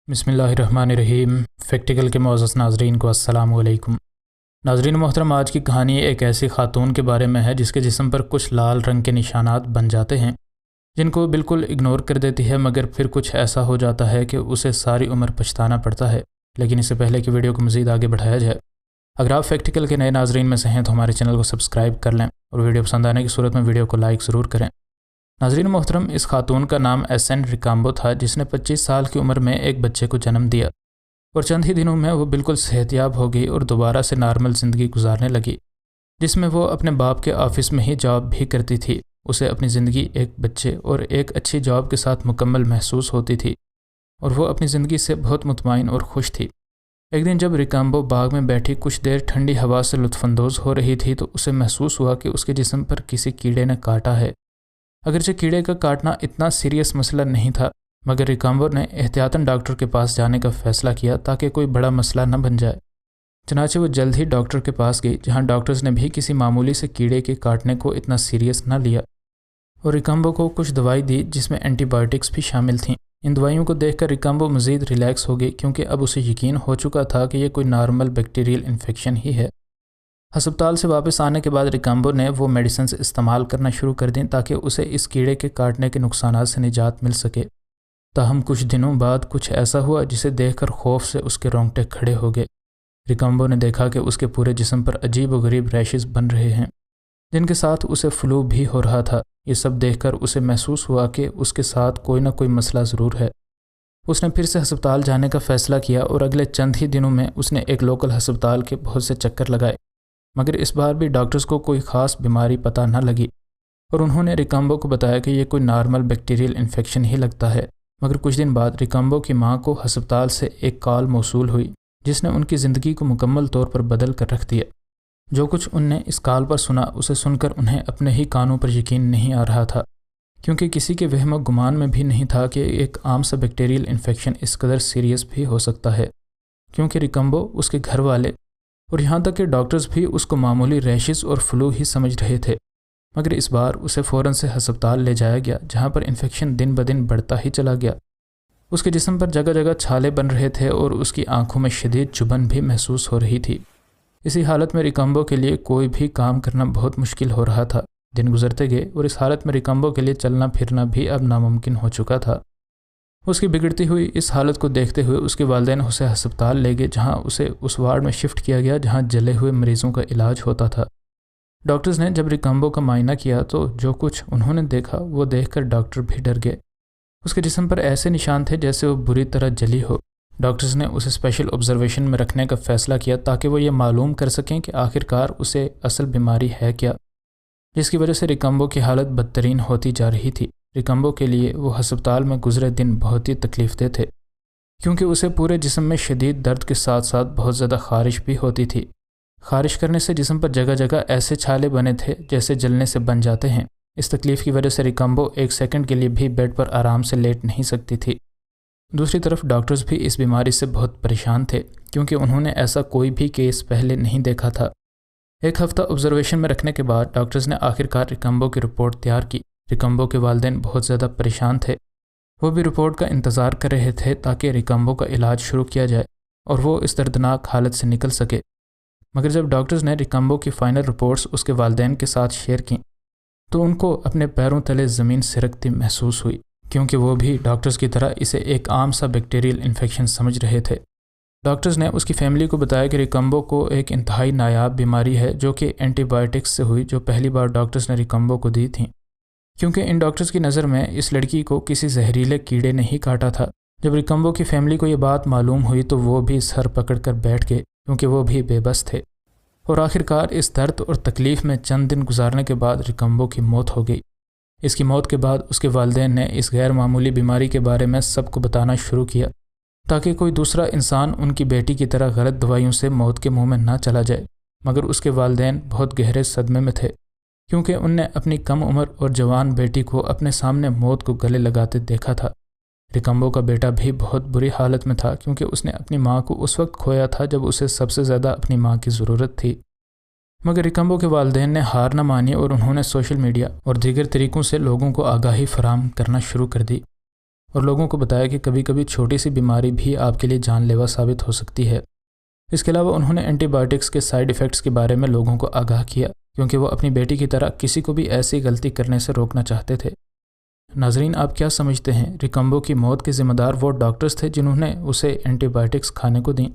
बिस्मिल्लाहिर्रहमानिर्रहीम। फैक्टिकल के मुअज़्ज़ज़ नाज़रीन को अस्सलामु अलैकुम। नाज़रीन मोहतरम, आज की कहानी एक ऐसी खातून के बारे में है जिसके जिस्म पर कुछ लाल रंग के निशानात बन जाते हैं जिनको बिल्कुल इग्नोर कर देती है, मगर फिर कुछ ऐसा हो जाता है कि उसे सारी उम्र पछताना पड़ता है। लेकिन इससे पहले कि वीडियो को मज़ीद आगे बढ़ाया जाए, अगर आप फैक्टिकल के नए नाज़रीन में से हैं तो हमारे चैनल को सब्सक्राइब कर लें और वीडियो पसंद आने की सूरत में वीडियो को लाइक ज़रूर करें। नाज़रीन मोहतरम, इस खातून का नाम एसन रिकाम्बो था जिसने 25 साल की उम्र में एक बच्चे को जन्म दिया और चंद ही दिनों में वो बिल्कुल सेहतयाब हो गई और दोबारा से नॉर्मल ज़िंदगी गुजारने लगी, जिसमें वो अपने बाप के ऑफ़िस में ही जॉब भी करती थी। उसे अपनी ज़िंदगी एक बच्चे और एक अच्छी जॉब के साथ मुकम्मल महसूस होती थी और वो अपनी ज़िंदगी से बहुत मुतमईन और खुश थी। एक दिन जब रिकाम्बो बाग में बैठी कुछ देर ठंडी हवा से लुत्फ़अंदोज़ हो रही थी तो उसे महसूस हुआ कि उसके जिस्म पर किसी कीड़े ने काटा है। अगरचे कीड़े का काटना इतना सीरियस मसला नहीं था, मगर रिकाम्बो ने एहतियातन डॉक्टर के पास जाने का फ़ैसला किया ताकि कोई बड़ा मसला न बन जाए। चनाचे वो जल्द ही डॉक्टर के पास गई, जहां डॉक्टर्स ने भी किसी मामूली से कीड़े के काटने को इतना सीरियस न लिया और रिकाम्बो को कुछ दवाई दी जिसमें एंटीबायोटिक्स भी शामिल थीं। इन दवाइयों को देखकर रिकाम्बो मज़ीद रिलैक्स हो गई, क्योंकि अब उसे यकीन हो चुका था कि यह कोई नॉर्मल बैक्टीरियल इन्फेक्शन ही है। अस्पताल से वापस आने के बाद रिकाम्बो ने वो मेडिसिन इस्तेमाल करना शुरू कर दी ताकि उसे इस कीड़े के काटने के नुकसानात से निजात मिल सके। ताहम कुछ दिनों बाद कुछ ऐसा हुआ जिसे देखकर खौफ से उसके रोंगटे खड़े हो गए। रिकाम्बो ने देखा कि उसके पूरे जिस्म पर अजीब व गरीब रैशेस बन रहे हैं, जिनके साथ उसे फ्लू भी हो रहा था। ये सब देखकर उसे महसूस हुआ कि उसके साथ कोई ना कोई मसला ज़रूर है। उसने फिर से अस्पताल जाने का फ़ैसला किया और अगले चंद ही दिनों में उसने एक लोकल अस्पताल के बहुत से चक्कर लगाए, मगर इस बार भी डॉक्टर्स को कोई ख़ास बीमारी पता न लगी और उन्होंने रिकाम्बो को बताया कि यह कोई नॉर्मल बैक्टीरियल इन्फेक्शन ही लगता है। मगर कुछ दिन बाद रिकाम्बो की मां को अस्पताल से एक कॉल मौसूल हुई जिसने उनकी ज़िंदगी को मुकम्मल तौर पर बदल कर रख दिया। जो कुछ उनने इस कॉल पर सुना उसे सुनकर उन्हें अपने ही कानों पर यकीन नहीं आ रहा था, क्योंकि किसी के वहम गुमान में भी नहीं था कि एक आम सा बैक्टीरियल इन्फेक्शन इस कदर सीरियस भी हो सकता है। क्योंकि रिकाम्बो, उसके घर वाले और यहाँ तक कि डॉक्टर्स भी उसको मामूली रैशेस और फ्लू ही समझ रहे थे। मगर इस बार उसे फ़ौरन से अस्पताल ले जाया गया, जहाँ पर इन्फेक्शन दिन ब दिन बढ़ता ही चला गया। उसके जिस्म पर जगह जगह छाले बन रहे थे और उसकी आंखों में शदीद चुभन भी महसूस हो रही थी। इसी हालत में रिकाम्बो के लिए कोई भी काम करना बहुत मुश्किल हो रहा था। दिन गुजरते गए और इस हालत में रिकाम्बो के लिए चलना फिरना भी अब नामुमकिन हो चुका था। उसकी बिगड़ती हुई इस हालत को देखते हुए उसके वालिदैन उसे अस्पताल ले गए, जहां उसे उस वार्ड में शिफ्ट किया गया जहां जले हुए मरीज़ों का इलाज होता था। डॉक्टर्स ने जब रिकाम्बो का मायना किया तो जो कुछ उन्होंने देखा वो देखकर डॉक्टर भी डर गए। उसके जिस्म पर ऐसे निशान थे जैसे वो बुरी तरह जली हो। डॉक्टर्स ने उसे स्पेशल ऑब्जर्वेशन में रखने का फ़ैसला किया ताकि वो ये मालूम कर सकें कि आखिरकार उसे असल बीमारी है क्या, जिसकी वजह से रिकाम्बो की हालत बदतरीन होती जा रही थी। रिकाम्बो के लिए वो अस्पताल में गुजरे दिन बहुत ही तकलीफ़देह थे, क्योंकि उसे पूरे जिस्म में शदीद दर्द के साथ साथ बहुत ज़्यादा ख़ारिश भी होती थी। ख़ारिश करने से जिस्म पर जगह जगह ऐसे छाले बने थे जैसे जलने से बन जाते हैं। इस तकलीफ़ की वजह से रिकाम्बो एक सेकंड के लिए भी बेड पर आराम से लेट नहीं सकती थी। दूसरी तरफ डॉक्टर्स भी इस बीमारी से बहुत परेशान थे, क्योंकि उन्होंने ऐसा कोई भी केस पहले नहीं देखा था। एक हफ़्ता ऑब्जर्वेशन में रखने के बाद डॉक्टर्स ने आखिरकार रिकाम्बो की रिपोर्ट तैयार की। रिकाम्बो के वालिदैन बहुत ज़्यादा परेशान थे। वो भी रिपोर्ट का इंतज़ार कर रहे थे ताकि रिकाम्बो का इलाज शुरू किया जाए और वो इस दर्दनाक हालत से निकल सके। मगर जब डॉक्टर्स ने रिकाम्बो की फ़ाइनल रिपोर्ट्स उसके वालिदैन के साथ शेयर की तो उनको अपने पैरों तले ज़मीन सिरकती महसूस हुई, क्योंकि वो भी डॉक्टर्स की तरह इसे एक आम सा बैक्टीरियल इन्फेक्शन समझ रहे थे। डॉक्टर्स ने उसकी फैमिली को बताया कि रिकाम्बो को एक इंतहाई नायाब बीमारी है जो कि एंटीबायोटिक्स से हुई, जो पहली बार डॉक्टर्स ने रिकाम्बो को दी थी, क्योंकि इन डॉक्टर्स की नज़र में इस लड़की को किसी जहरीले कीड़े ने ही काटा था। जब रिकाम्बो की फैमिली को ये बात मालूम हुई तो वो भी सर पकड़ कर बैठ गए, क्योंकि वो भी बेबस थे। और आखिरकार इस दर्द और तकलीफ़ में चंद दिन गुजारने के बाद रिकाम्बो की मौत हो गई। इसकी मौत के बाद उसके वालिदैन ने इस गैर मामूली बीमारी के बारे में सबको बताना शुरू किया ताकि कोई दूसरा इंसान उनकी बेटी की तरह गलत दवाइयों से मौत के मुंह में ना चला जाए। मगर उसके वालिदैन बहुत गहरे सदमे में थे, क्योंकि उनने अपनी कम उम्र और जवान बेटी को अपने सामने मौत को गले लगाते देखा था। रिकाम्बो का बेटा भी बहुत बुरी हालत में था, क्योंकि उसने अपनी मां को उस वक्त खोया था जब उसे सबसे ज़्यादा अपनी मां की ज़रूरत थी। मगर रिकाम्बो के वालिदैन ने हार न मानी और उन्होंने सोशल मीडिया और दीगर तरीक़ों से लोगों को आगाही फराहम करना शुरू कर दी اور لوگوں کو بتایا کہ کبھی کبھی چھوٹی سی بیماری بھی آپ کے لیے جان لیوا ثابت ہو سکتی ہے۔ اس کے علاوہ انہوں نے اینٹی بائیوٹکس کے سائیڈ ایفیکٹس کے بارے میں لوگوں کو آگاہ کیا، کیونکہ وہ اپنی بیٹی کی طرح کسی کو بھی ایسی غلطی کرنے سے روکنا چاہتے تھے۔ ناظرین، آپ کیا سمجھتے ہیں ریکمبو کی موت کے ذمہ دار وہ ڈاکٹرز تھے جنہوں نے اسے اینٹی بائیوٹکس کھانے کو دیں،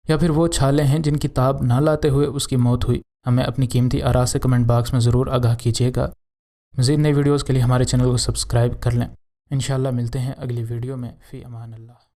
یا پھر وہ چھالے ہیں جن کی تاب نہ لاتے ہوئے اس کی موت ہوئی؟ ہمیں اپنی قیمتی آراء سے کمنٹ باکس میں ضرور آگاہ کیجیے گا۔ مزید نئی ویڈیوز کے لیے ہمارے چینل کو سبسکرائب کر لیں۔ انشاءاللہ ملتے ہیں اگلی ویڈیو میں۔ فی امان اللہ۔